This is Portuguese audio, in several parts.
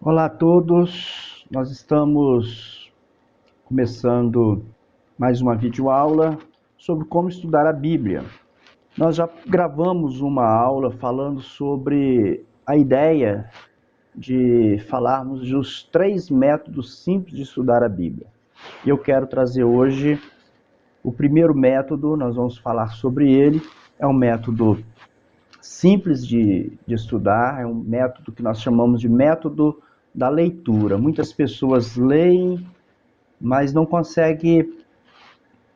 Olá a todos, nós estamos começando mais uma videoaula sobre como estudar a Bíblia. Nós já gravamos uma aula falando sobre a ideia de falarmos dos 3 métodos simples de estudar a Bíblia. E eu quero trazer hoje o primeiro método, nós vamos falar sobre ele, é um método simples de estudar, é um método que nós chamamos de método da leitura. Muitas pessoas leem, mas não conseguem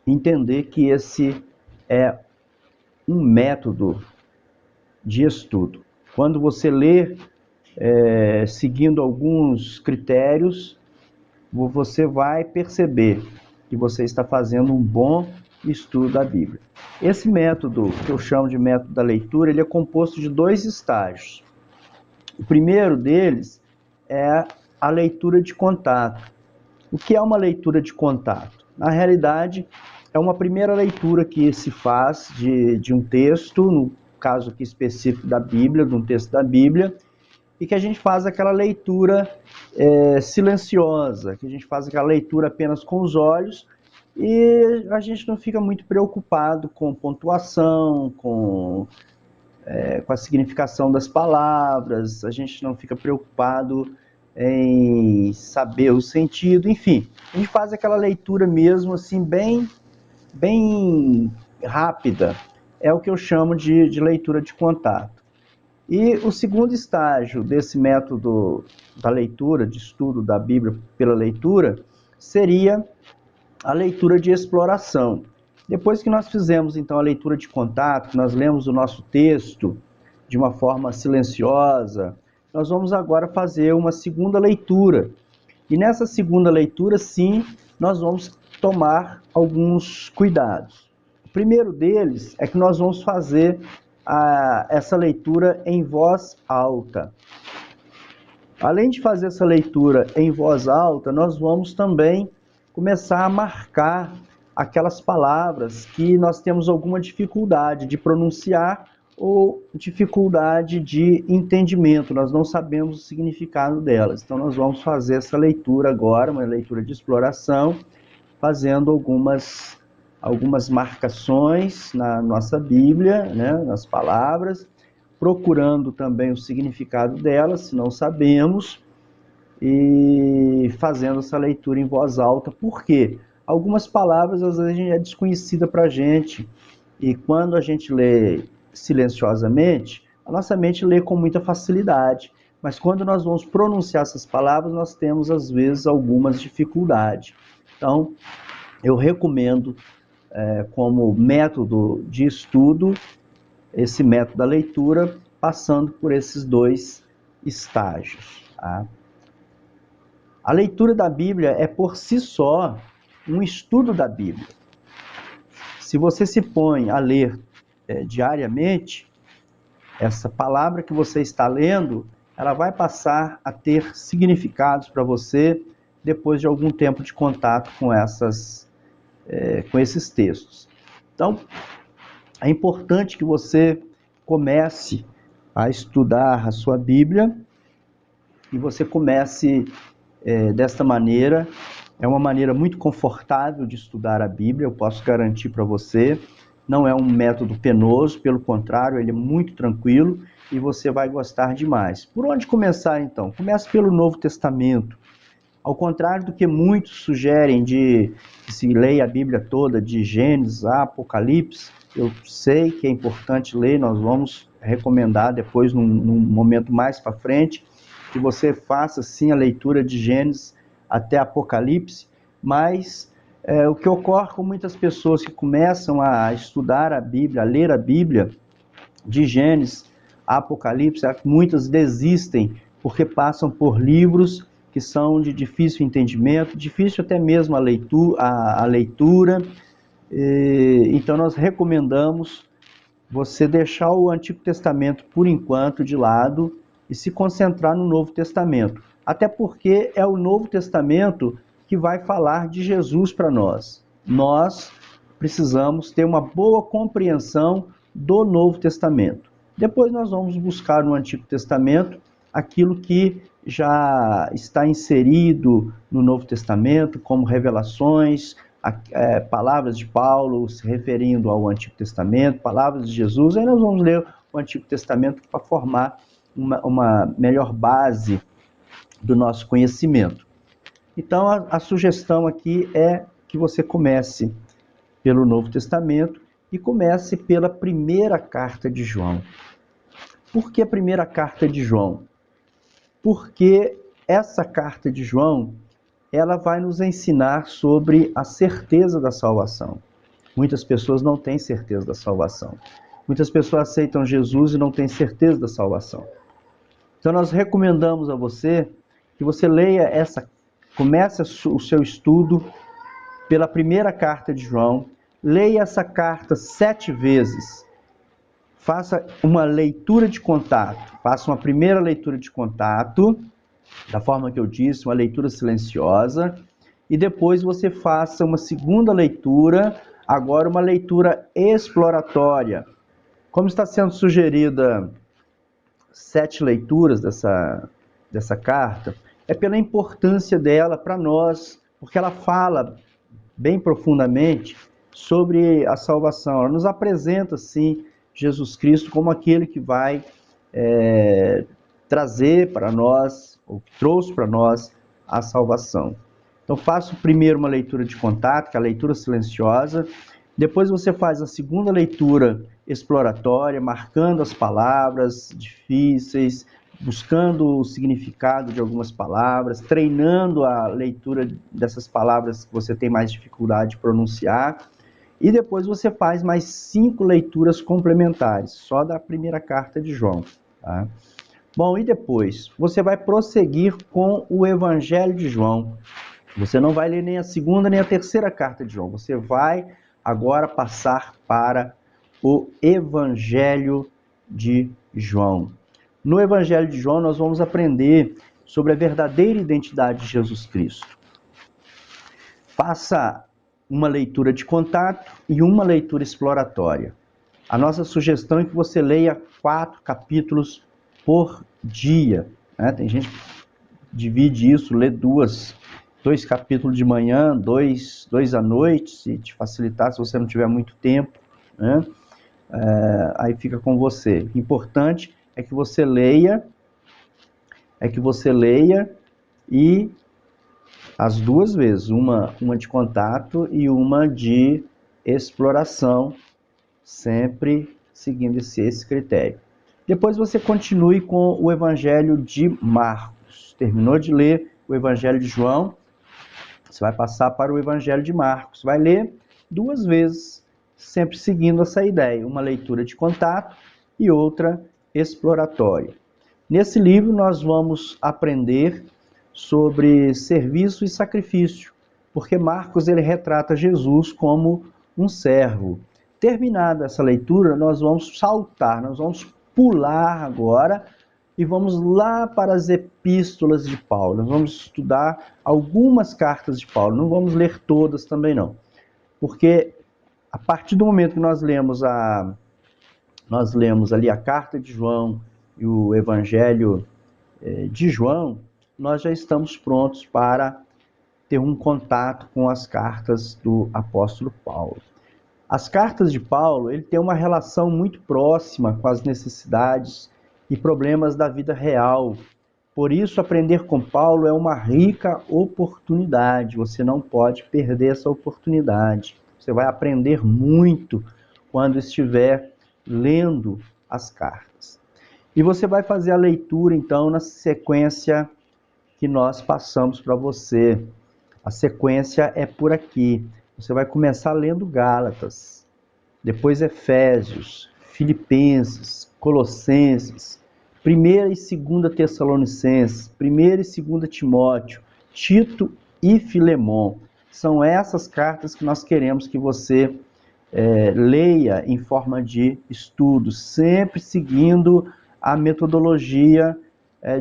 entender que esse é um método de estudo. Quando você lê seguindo alguns critérios, você vai perceber que você está fazendo um bom estudo da Bíblia. Esse método, que eu chamo de método da leitura, ele é composto de 2 estágios. O primeiro deles é a leitura de contato. O que é uma leitura de contato? Na realidade, é uma primeira leitura que se faz de um texto, no caso aqui específico da Bíblia, de um texto da Bíblia, e que a gente faz aquela leitura silenciosa, que a gente faz aquela leitura apenas com os olhos, e a gente não fica muito preocupado com pontuação, com a significação das palavras, a gente não fica preocupado em saber o sentido, enfim, a gente faz aquela leitura mesmo assim bem rápida, é o que eu chamo de leitura de contato. E o segundo estágio desse método da leitura, de estudo da Bíblia pela leitura, seria a leitura de exploração. Depois que nós fizemos então a leitura de contato, nós lemos o nosso texto de uma forma silenciosa, nós vamos agora fazer uma segunda leitura. E nessa segunda leitura, sim, nós vamos tomar alguns cuidados. O primeiro deles é que nós vamos fazer essa leitura em voz alta. Além de fazer essa leitura em voz alta, nós vamos também começar a marcar aquelas palavras que nós temos alguma dificuldade de pronunciar ou dificuldade de entendimento, nós não sabemos o significado delas. Então nós vamos fazer essa leitura agora, uma leitura de exploração, fazendo algumas marcações na nossa Bíblia, né, nas palavras, procurando também o significado delas, se não sabemos, e fazendo essa leitura em voz alta. Por quê? Algumas palavras às vezes é desconhecida para a gente, e quando a gente lê silenciosamente, a nossa mente lê com muita facilidade, mas quando nós vamos pronunciar essas palavras, nós temos às vezes algumas dificuldades. Então, eu recomendo como método de estudo esse método da leitura, passando por esses 2 estágios. Tá? A leitura da Bíblia é por si só um estudo da Bíblia. Se você se põe a ler diariamente, essa palavra que você está lendo, ela vai passar a ter significados para você depois de algum tempo de contato com esses textos. Então, é importante que você comece a estudar a sua Bíblia e você comece desta maneira. É uma maneira muito confortável de estudar a Bíblia, eu posso garantir para você. Não é um método penoso, pelo contrário, ele é muito tranquilo e você vai gostar demais. Por onde começar então? Comece pelo Novo Testamento. Ao contrário do que muitos sugerem de que se leia a Bíblia toda, de Gênesis a Apocalipse, eu sei que é importante ler, nós vamos recomendar depois, num momento mais para frente, que você faça sim a leitura de Gênesis até Apocalipse, mas o que ocorre com muitas pessoas que começam a estudar a Bíblia, a ler a Bíblia, de Gênesis a Apocalipse, muitas desistem porque passam por livros que são de difícil entendimento, difícil até mesmo a leitura. Então nós recomendamos você deixar o Antigo Testamento por enquanto de lado e se concentrar no Novo Testamento. Até porque é o Novo Testamento que vai falar de Jesus para nós. Nós precisamos ter uma boa compreensão do Novo Testamento. Depois nós vamos buscar no Antigo Testamento aquilo que já está inserido no Novo Testamento, como revelações, palavras de Paulo se referindo ao Antigo Testamento, palavras de Jesus. Aí nós vamos ler o Antigo Testamento para formar uma melhor base do nosso conhecimento. Então, a sugestão aqui é que você comece pelo Novo Testamento e comece pela primeira carta de João. Por que a primeira carta de João? Porque essa carta de João, ela vai nos ensinar sobre a certeza da salvação. Muitas pessoas não têm certeza da salvação. Muitas pessoas aceitam Jesus e não têm certeza da salvação. Então nós recomendamos a você que você leia comece o seu estudo pela primeira carta de João, leia essa carta 7 vezes, faça uma leitura de contato, faça uma primeira leitura de contato, da forma que eu disse, uma leitura silenciosa, e depois você faça uma segunda leitura, agora uma leitura exploratória. Como está sendo sugerida 7 leituras dessa carta, é pela importância dela para nós, porque ela fala bem profundamente sobre a salvação. Ela nos apresenta, sim, Jesus Cristo como aquele que vai trazer para nós, ou que trouxe para nós, a salvação. Então faça primeiro uma leitura de contato, que é a leitura silenciosa, depois você faz a segunda leitura exploratória, marcando as palavras difíceis, buscando o significado de algumas palavras, treinando a leitura dessas palavras que você tem mais dificuldade de pronunciar, e depois você faz mais 5 leituras complementares, só da primeira carta de João. Tá? Bom, e depois você vai prosseguir com o Evangelho de João. Você não vai ler nem a segunda nem a terceira carta de João, você vai agora passar para o Evangelho de João. No Evangelho de João, nós vamos aprender sobre a verdadeira identidade de Jesus Cristo. Faça uma leitura de contato e uma leitura exploratória. A nossa sugestão é que você leia 4 capítulos por dia. Né? Tem gente que divide isso, lê 2 capítulos de manhã, 2 à noite, se te facilitar, se você não tiver muito tempo. Né? Aí fica com você. O importante é que você leia e as 2 vezes, uma de contato e uma de exploração, sempre seguindo esse critério. Depois você continue com o Evangelho de Marcos. Terminou de ler o Evangelho de João, você vai passar para o Evangelho de Marcos. Vai ler 2 vezes, sempre seguindo essa ideia, uma leitura de contato e outra exploratória. Nesse livro nós vamos aprender sobre serviço e sacrifício, porque Marcos ele retrata Jesus como um servo. Terminada essa leitura, nós vamos saltar, nós vamos pular agora e vamos lá para as epístolas de Paulo. Nós vamos estudar algumas cartas de Paulo, não vamos ler todas também não, porque a partir do momento que nós lemos ali a carta de João e o Evangelho de João, nós já estamos prontos para ter um contato com as cartas do apóstolo Paulo. As cartas de Paulo, ele tem uma relação muito próxima com as necessidades e problemas da vida real. Por isso, aprender com Paulo é uma rica oportunidade. Você não pode perder essa oportunidade. Você vai aprender muito quando estiver lendo as cartas. E você vai fazer a leitura, então, na sequência que nós passamos para você. A sequência é por aqui. Você vai começar lendo Gálatas, depois Efésios, Filipenses, Colossenses, 1ª e 2ª Tessalonicenses, 1ª e 2ª Timóteo, Tito e Filemon. São essas cartas que nós queremos que você leia em forma de estudo, sempre seguindo a metodologia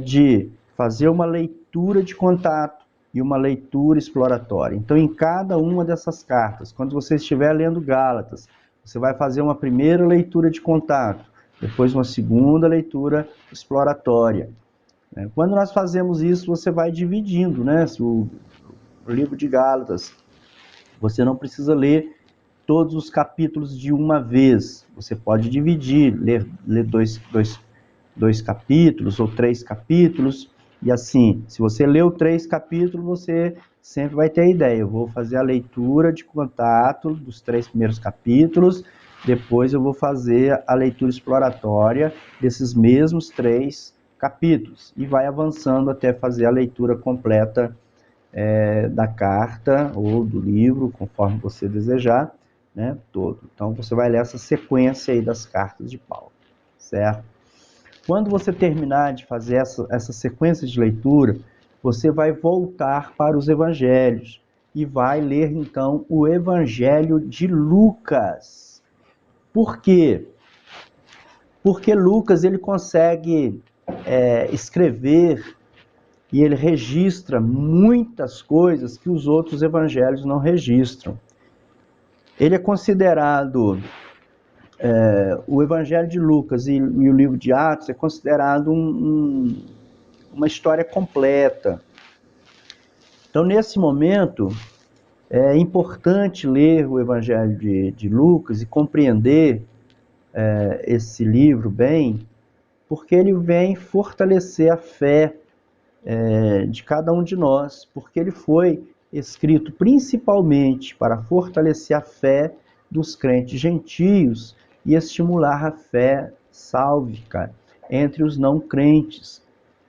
de fazer uma leitura de contato e uma leitura exploratória. Então, em cada uma dessas cartas, quando você estiver lendo Gálatas, você vai fazer uma primeira leitura de contato, depois uma segunda leitura exploratória. né? Quando nós fazemos isso, você vai dividindo, né? O livro de Gálatas, você não precisa ler todos os capítulos de uma vez. Você pode dividir, ler dois capítulos ou 3 capítulos. E assim, se você leu 3 capítulos, você sempre vai ter a ideia. Eu vou fazer a leitura de contato dos 3 primeiros capítulos, depois eu vou fazer a leitura exploratória desses mesmos 3 capítulos. E vai avançando até fazer a leitura completa da carta ou do livro, conforme você desejar, né, todo. Então você vai ler essa sequência aí das cartas de Paulo, certo? Quando você terminar de fazer essa sequência de leitura, você vai voltar para os evangelhos e vai ler então o Evangelho de Lucas. Por quê? Porque Lucas ele consegue escrever e ele registra muitas coisas que os outros evangelhos não registram. Ele é considerado, o Evangelho de Lucas e o livro de Atos é considerado uma história completa. Então, nesse momento, é importante ler o Evangelho de Lucas e compreender esse livro bem, porque ele vem fortalecer a fé de cada um de nós, porque ele foi escrito principalmente para fortalecer a fé dos crentes gentios e estimular a fé sálvica entre os não crentes.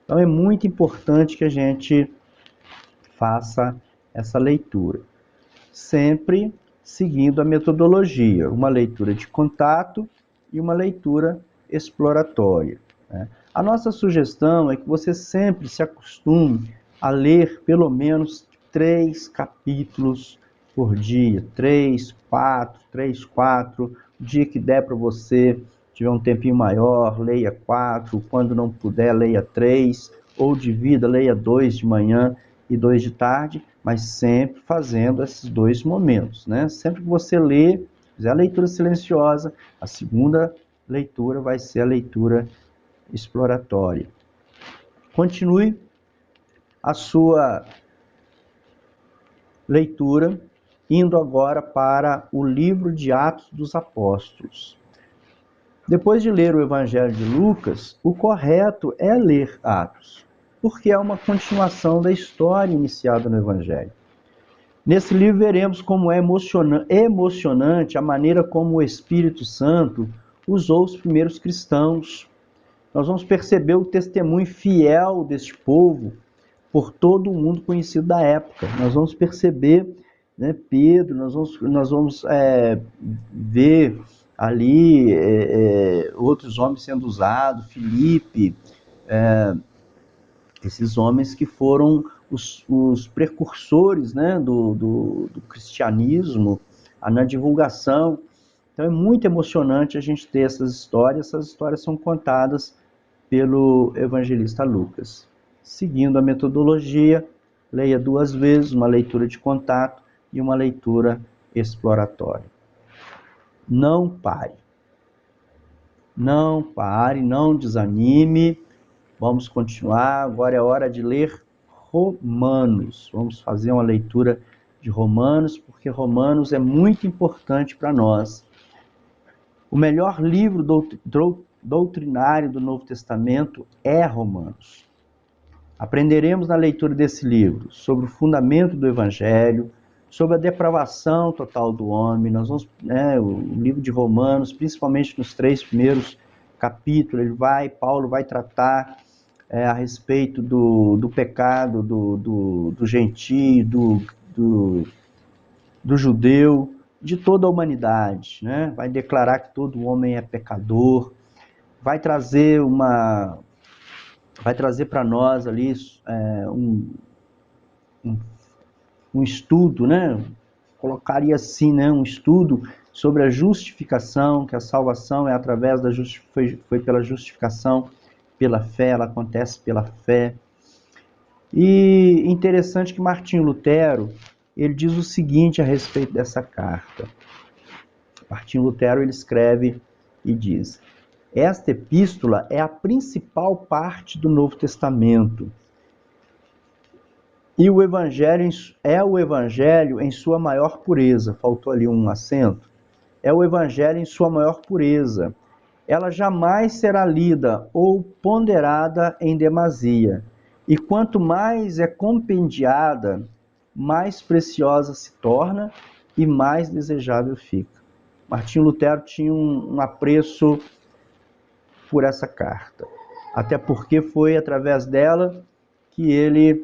Então é muito importante que a gente faça essa leitura, sempre seguindo a metodologia, uma leitura de contato e uma leitura exploratória, né? A nossa sugestão é que você sempre se acostume a ler pelo menos 3 capítulos por dia, 3, 4, o dia que der para você, tiver um tempinho maior, leia 4, quando não puder, leia 3, ou divida, leia 2 de manhã e 2 de tarde, mas sempre fazendo esses 2 momentos, né? Sempre que você lê, fizer a leitura silenciosa, a segunda leitura vai ser a leitura exploratória. Continue a sua leitura, indo agora para o livro de Atos dos Apóstolos. Depois de ler o Evangelho de Lucas, o correto é ler Atos, porque é uma continuação da história iniciada no Evangelho. Nesse livro veremos como é emocionante a maneira como o Espírito Santo usou os primeiros cristãos. Nós vamos perceber o testemunho fiel deste povo por todo o mundo conhecido da época. Nós vamos perceber, né, Pedro, nós vamos ver ali outros homens sendo usados, Filipe, esses homens que foram os precursores, né, do cristianismo na divulgação. Então é muito emocionante a gente ter essas histórias são contadas pelo evangelista Lucas. Seguindo a metodologia, leia 2 vezes, uma leitura de contato e uma leitura exploratória. Não pare. Não pare, não desanime. Vamos continuar. Agora é hora de ler Romanos. Vamos fazer uma leitura de Romanos, porque Romanos é muito importante para nós. O melhor livro doutrinário do Novo Testamento é Romanos. Aprenderemos na leitura desse livro sobre o fundamento do Evangelho, sobre a depravação total do homem. Nós vamos, o livro de Romanos, principalmente nos 3 primeiros capítulos, Paulo vai tratar a respeito do pecado do gentio, do judeu, de toda a humanidade, né? Vai declarar que todo homem é pecador, vai trazer para nós ali um estudo, né? Colocaria assim, né? Um estudo sobre a justificação, que a salvação é através foi pela justificação, pela fé, ela acontece pela fé. E interessante que Martinho Lutero, ele diz o seguinte a respeito dessa carta. Martinho Lutero, ele escreve e diz: Esta epístola é a principal parte do Novo Testamento. E o Evangelho é o Evangelho em sua maior pureza. Faltou ali um acento. É o Evangelho em sua maior pureza. Ela jamais será lida ou ponderada em demasia. E quanto mais é compendiada, mais preciosa se torna e mais desejável fica. Martinho Lutero tinha um apreço por essa carta, até porque foi através dela que ele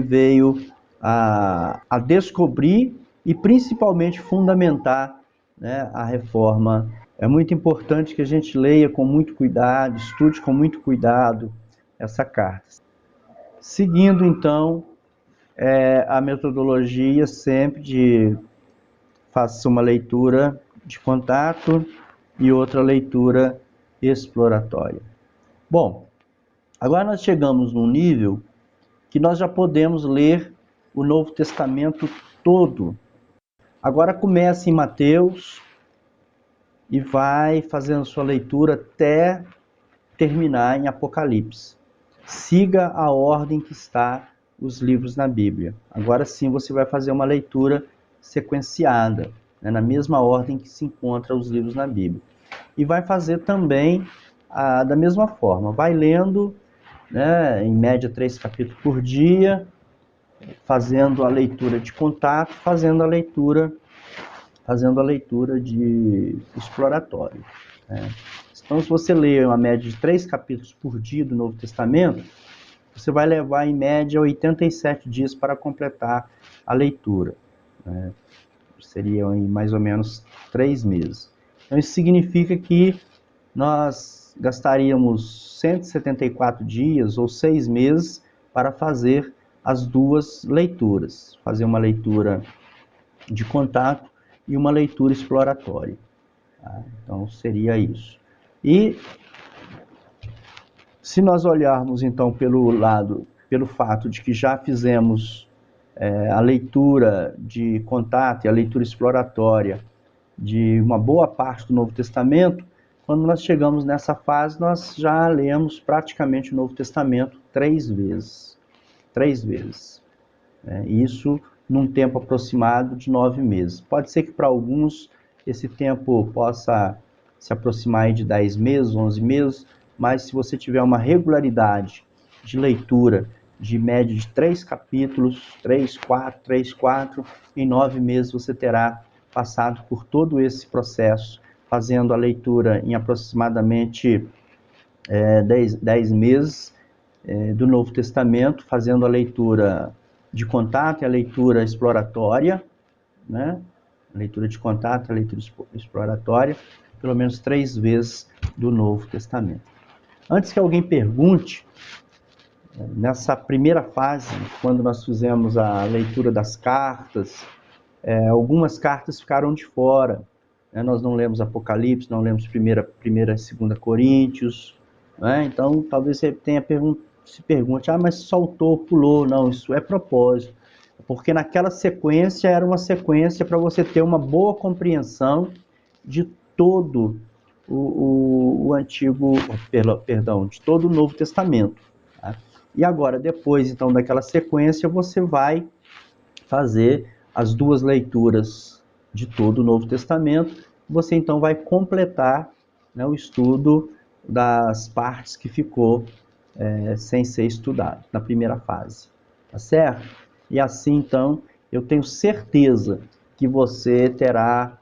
veio a descobrir e principalmente fundamentar, né, a reforma. É muito importante que a gente leia com muito cuidado, estude com muito cuidado essa carta. Seguindo, então, a metodologia sempre de faça uma leitura de contato e outra leitura exploratória. Bom, agora nós chegamos num nível que nós já podemos ler o Novo Testamento todo. Agora começa em Mateus e vai fazendo sua leitura até terminar em Apocalipse. Siga a ordem que está os livros na Bíblia. Agora sim você vai fazer uma leitura sequenciada, né, na mesma ordem que se encontra os livros na Bíblia. E vai fazer também da mesma forma, vai lendo, né, em média 3 capítulos por dia, fazendo a leitura de contato, fazendo a leitura de exploratório, né? Então, se você lê uma média de 3 capítulos por dia do Novo Testamento, você vai levar em média 87 dias para completar a leitura, né? Seriam mais ou menos 3 meses. Então, isso significa que nós gastaríamos 174 dias ou 6 meses para fazer as duas leituras, fazer uma leitura de contato e uma leitura exploratória. Tá? Então seria isso. E se nós olharmos então pelo fato de que já fizemos a leitura de contato e a leitura exploratória de uma boa parte do Novo Testamento, quando nós chegamos nessa fase, nós já lemos praticamente o Novo Testamento 3 vezes. 3 vezes. Isso num tempo aproximado de 9 meses. Pode ser que para alguns esse tempo possa se aproximar de 10 meses, 11 meses, mas se você tiver uma regularidade de leitura de média de 3 capítulos, 3, 4, em 9 meses você terá passado por todo esse processo, fazendo a leitura em aproximadamente 10 meses do Novo Testamento, fazendo a leitura de contato e a leitura exploratória, né? A leitura de contato, a leitura exploratória, pelo menos 3 vezes do Novo Testamento. Antes que alguém pergunte, nessa primeira fase, quando nós fizemos a leitura das cartas, algumas cartas ficaram de fora, né? Nós não lemos Apocalipse, não lemos 1ª e 2ª Coríntios, né? Então talvez você se pergunte, mas saltou, pulou. Não, isso é propósito, porque naquela sequência era uma sequência para você ter uma boa compreensão de todo o Antigo, de todo o Novo Testamento. Tá? E agora, depois então daquela sequência, você vai fazer as 2 leituras de todo o Novo Testamento. Você então vai completar, né, o estudo das partes que ficou sem ser estudado na primeira fase, tá certo? E assim então eu tenho certeza que você terá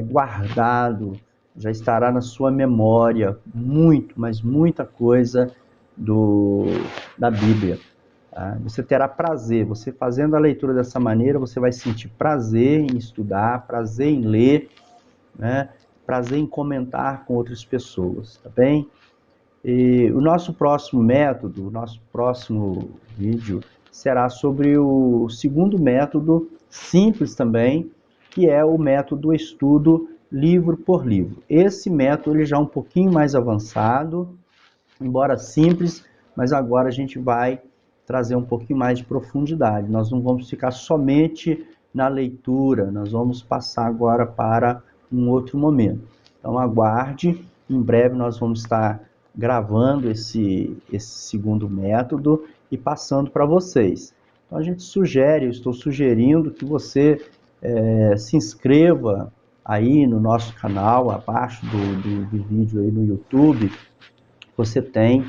guardado, já estará na sua memória muito, mas muita coisa da Bíblia. Tá? Você terá prazer, você fazendo a leitura dessa maneira, você vai sentir prazer em estudar, prazer em ler, né? Prazer em comentar com outras pessoas, tá bem? E o nosso próximo método, o nosso próximo vídeo, será sobre o segundo método, simples também, que é o método estudo livro por livro. Esse método ele já é um pouquinho mais avançado, embora simples, mas agora a gente vai trazer um pouquinho mais de profundidade. Nós não vamos ficar somente na leitura, nós vamos passar agora para um outro momento. Então aguarde Em breve nós vamos estar gravando esse segundo método e passando para vocês. Então a gente sugere, eu estou sugerindo que você se inscreva aí no nosso canal, abaixo do vídeo aí no YouTube, você tem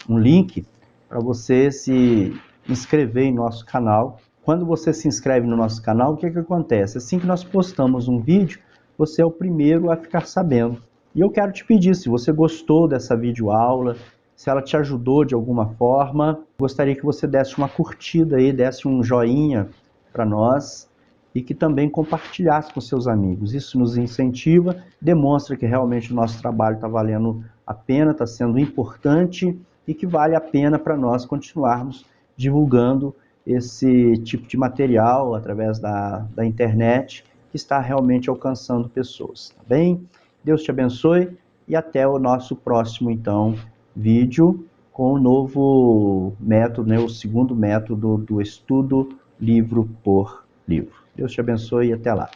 um link para você se inscrever em nosso canal. Quando você se inscreve no nosso canal, o que acontece? Assim que nós postamos um vídeo, você é o primeiro a ficar sabendo. E eu quero te pedir, se você gostou dessa videoaula, se ela te ajudou de alguma forma, gostaria que você desse uma curtida aí, desse um joinha para nós e que também compartilhasse com seus amigos. Isso nos incentiva, demonstra que realmente o nosso trabalho está valendo a pena, está sendo importante e que vale a pena para nós continuarmos divulgando esse tipo de material através da internet que está realmente alcançando pessoas, tá bem? Deus te abençoe e até o nosso próximo, então, vídeo com o novo método, né, o segundo método do estudo livro por livro. Deus te abençoe e até lá.